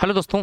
Hello दोस्तों,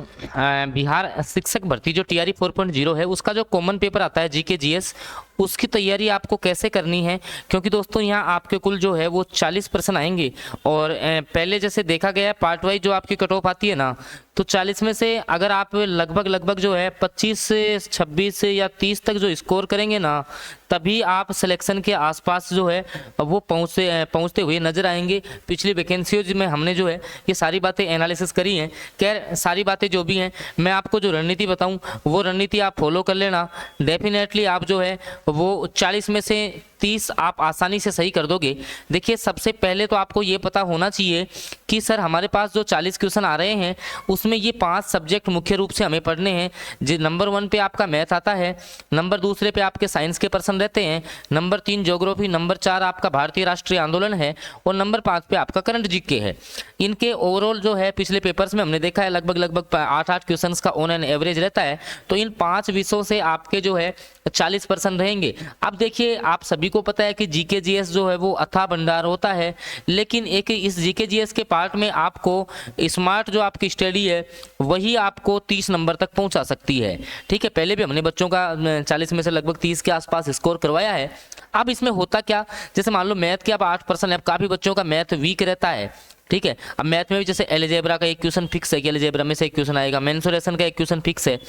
बिहार शिक्षक भर्ती जो टीआरई 4.0 है उसका जो कॉमन पेपर आता है जीके जीएस, उसकी तैयारी आपको कैसे करनी है। क्योंकि दोस्तों यहाँ आपके कुल जो है वो 40% आएंगे और पहले जैसे देखा गया है पार्ट वाइज जो आपकी कट ऑफ आती है ना, तो 40 में से अगर आप लगभग जो है 25 से 26 या 30 तक जो स्कोर करेंगे ना, तभी आप सिलेक्शन के आसपास जो है वो पहुँचते हुए नजर आएंगे। पिछली वैकेंसीज में हमने जो है ये सारी बातें एनालिसिस करी हैं। खैर सारी बातें जो भी हैं, मैं आपको जो रणनीति बताऊं वो रणनीति आप फॉलो कर लेना। डेफिनेटली आप जो है वो 40 में से 30 आप आसानी से सही कर दोगे। देखिए सबसे पहले तो आपको ये पता होना चाहिए कि सर हमारे पास जो 40 क्वेश्चन आ रहे हैं उसमें ये 5 सब्जेक्ट मुख्य रूप से हमें पढ़ने हैं। जो नंबर 1 पे आपका मैथ आता है, नंबर 2 पे आपके साइंस के पर्सन रहते हैं, नंबर 3 ज्योग्राफी, नंबर 4 आपका भारतीय राष्ट्रीय आंदोलन है और नंबर 5 पे आपका करंट जीके है। इनके ओवरऑल जो है पिछले पेपर्स में हमने देखा है लगभग 8 क्वेश्चन का ऑन एन एवरेज रहता है। तो इन 5 विषयों से आपके जो है 40% रहेंगे। अब देखिए आप सभी को पता है कि जीके जीएस जो है वो अथाह भंडार होता है, लेकिन एक इस जीके जीएस के पार्ट में आपको स्मार्ट जो आपकी स्टडी है वही आपको 30 नंबर तक पहुंचा सकती है। ठीक है, पहले भी हमने बच्चों का 40 में से लगभग 30 के आसपास स्कोर करवाया है। अब इसमें होता क्या, जैसे मान लो मैथ के अब 8% है, अब काफी बच्चों का मैथ वीक रहता है। ठीक है, अब मैथ में भी जैसे एलजेब्रा का एक क्वेश्चन फिक्स है कि एलजेब्रा में से एक क्वेश्चन आएगा, मेंसुरेशन का एक क्वेश्चन फिक्स है,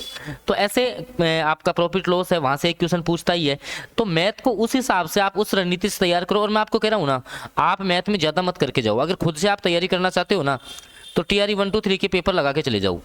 तो ऐसे आपका प्रॉफिट लॉस है वहां से एक क्वेश्चन पूछता ही है। तो मैथ को उस हिसाब से आप उस रणनीति से तैयार करो। और मैं आपको कह रहा हूँ ना, आप मैथ में ज्यादा मत करके जाओ। अगर खुद से आप तैयारी करना चाहते हो ना तो टीआरई 1 2 3 के पेपर लगा के चले जाओ।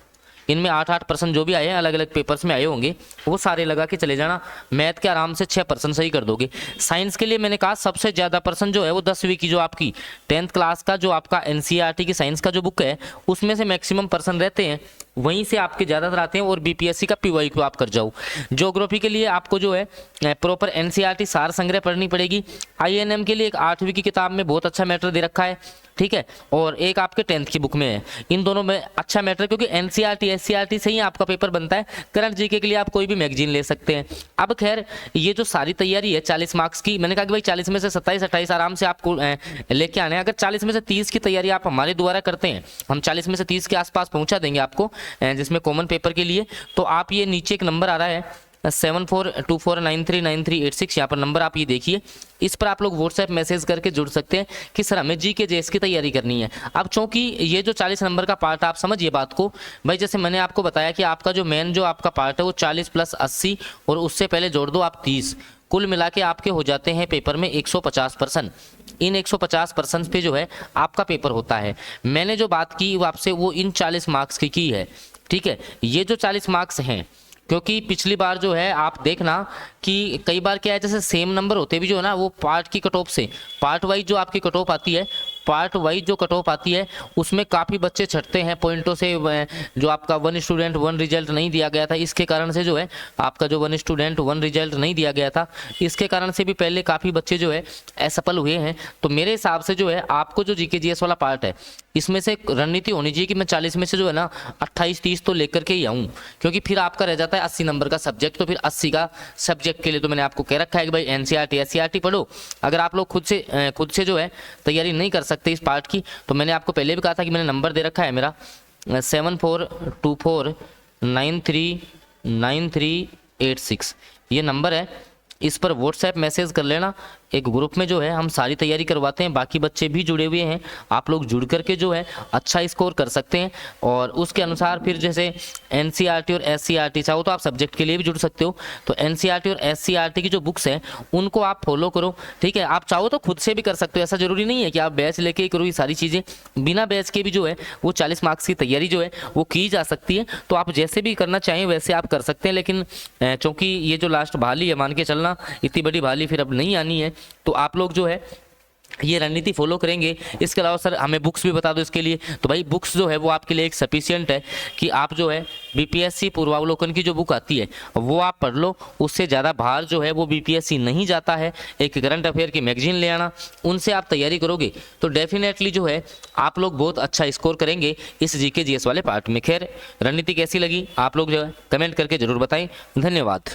इनमें 8% जो भी आए हैं अलग अलग पेपर्स में आए होंगे वो सारे लगा के चले जाना। मैथ के आराम से 6% सही कर दोगे। साइंस के लिए मैंने कहा सबसे ज़्यादा पर्सन जो है वो 10वीं की जो आपकी 10th क्लास का जो आपका एनसीईआरटी की साइंस का जो बुक है उसमें से मैक्सिमम पर्सन रहते हैं, वहीं से आपके ज़्यादातर आते हैं। और बीपीएससी का पीवाई को आप कर जाओ। ज्योग्राफी के लिए आपको जो है प्रॉपर एनसीईआरटी सार संग्रह पढ़नी पड़ेगी। आईएनएम के लिए एक 8वीं की किताब में बहुत अच्छा मैटर दे रखा है। ठीक है, और एक आपके 10th की बुक में है। इन दोनों में अच्छा मैटर, क्योंकि एनसीईआरटी एससीईआरटी से ही आपका पेपर बनता है। करंट जीके के लिए आप कोई भी मैगजीन ले सकते हैं। अब खैर ये जो सारी तैयारी है 40 मार्क्स की, मैंने कहा कि भाई 40 में से 27-28 आराम से आपको लेके आने हैं। अगर 40 में से 30 की तैयारी आप हमारे द्वारा करते हैं, हम 40 में से 30 के आसपास पहुंचा देंगे आपको, जिसमें कॉमन पेपर के लिए। तो आप ये नीचे एक नंबर आ रहा है 7424939386, यहाँ पर नंबर आप ये देखिए, इस पर आप लोग व्हाट्सएप मैसेज करके जुड़ सकते हैं कि सर हमें जीके जेएस की तैयारी करनी है। अब चूंकि ये जो 40 नंबर का पार्ट, आप समझिए बात को भाई, जैसे मैंने आपको बताया कि आपका जो मेन जो आपका पार्ट है वो 40 + 80 और उससे पहले जोड़ दो आप 30, कुल मिला के आपके हो जाते हैं पेपर में 150%। इन 150% पे जो है आपका पेपर होता है। मैंने जो बात की वो आपसे वो इन 40 मार्क्स की है। ठीक है, ये जो 40 मार्क्स हैं, क्योंकि पिछली बार जो है आप देखना कि कई बार क्या है, जैसे सेम नंबर होते भी जो है ना वो पार्ट की कट ऑफ से, पार्ट वाइज जो आपकी कट ऑफ आती है, पार्ट वाइज जो कट ऑफ आती है उसमें काफ़ी बच्चे छटते हैं पॉइंटों से। जो आपका 1 स्टूडेंट 1 रिजल्ट नहीं दिया गया था, इसके कारण से जो है आपका जो 1 स्टूडेंट 1 रिजल्ट नहीं दिया गया था, इसके कारण से भी पहले काफ़ी बच्चे जो है असफल हुए हैं। तो मेरे हिसाब से जो है आपको जो जीके जीएस वाला पार्ट है इसमें से रणनीति होनी चाहिए कि मैं 40 में से जो है ना 28-30 तो लेकर के ही आऊँ, क्योंकि फिर आपका रह जाता है 80 नंबर का सब्जेक्ट। तो फिर 80 का सब्जेक्ट के लिए तो मैंने आपको कह रखा है कि भाई एनसीईआरटी एससीईआरटी पढ़ो। अगर आप लोग खुद से जो है तैयारी नहीं कर सकते इस पार्ट की, तो मैंने आपको पहले भी कहा था कि मैंने नंबर दे रखा है मेरा 7424939386, ये नंबर है। इस पर व्हाट्सएप मैसेज कर लेना। एक ग्रुप में जो है हम सारी तैयारी करवाते हैं, बाकी बच्चे भी जुड़े हुए हैं, आप लोग जुड़ करके जो है अच्छा स्कोर कर सकते हैं। और उसके अनुसार फिर जैसे एनसीईआरटी और एससीईआरटी, चाहो तो आप सब्जेक्ट के लिए भी जुड़ सकते हो। तो एनसीईआरटी और एससीईआरटी की जो बुक्स हैं उनको आप फॉलो करो। ठीक है, आप चाहो तो खुद से भी कर सकते हो, ऐसा जरूरी नहीं है कि आप बैच लेके ही करो ये सारी चीज़ें। बिना बैच के भी जो है वो 40 मार्क्स की तैयारी जो है वो की जा सकती है। तो आप जैसे भी करना चाहें वैसे आप कर सकते हैं। लेकिन चूँकि ये जो लास्ट भाली है, मान के चलना इतनी बड़ी भाली फिर अब नहीं आनी है, तो आप लोग जो है ये रणनीति फॉलो करेंगे। इसके अलावा सर हमें बुक्स भी बता दो इसके लिए, तो भाई बुक्स जो है वो आपके लिए एक सफिशिएंट है कि आप जो है बीपीएससी पूर्वावलोकन की जो बुक आती है वो आप पढ़ लो। उससे ज़्यादा बाहर जो है वो बीपीएससी नहीं जाता है। एक करंट अफेयर की मैगजीन ले आना, उनसे आप तैयारी करोगे तो डेफिनेटली जो है आप लोग बहुत अच्छा स्कोर करेंगे इस जीके जीएस वाले पार्ट में। खैर रणनीति कैसी लगी आप लोग जो है कमेंट करके जरूर बताएं। धन्यवाद।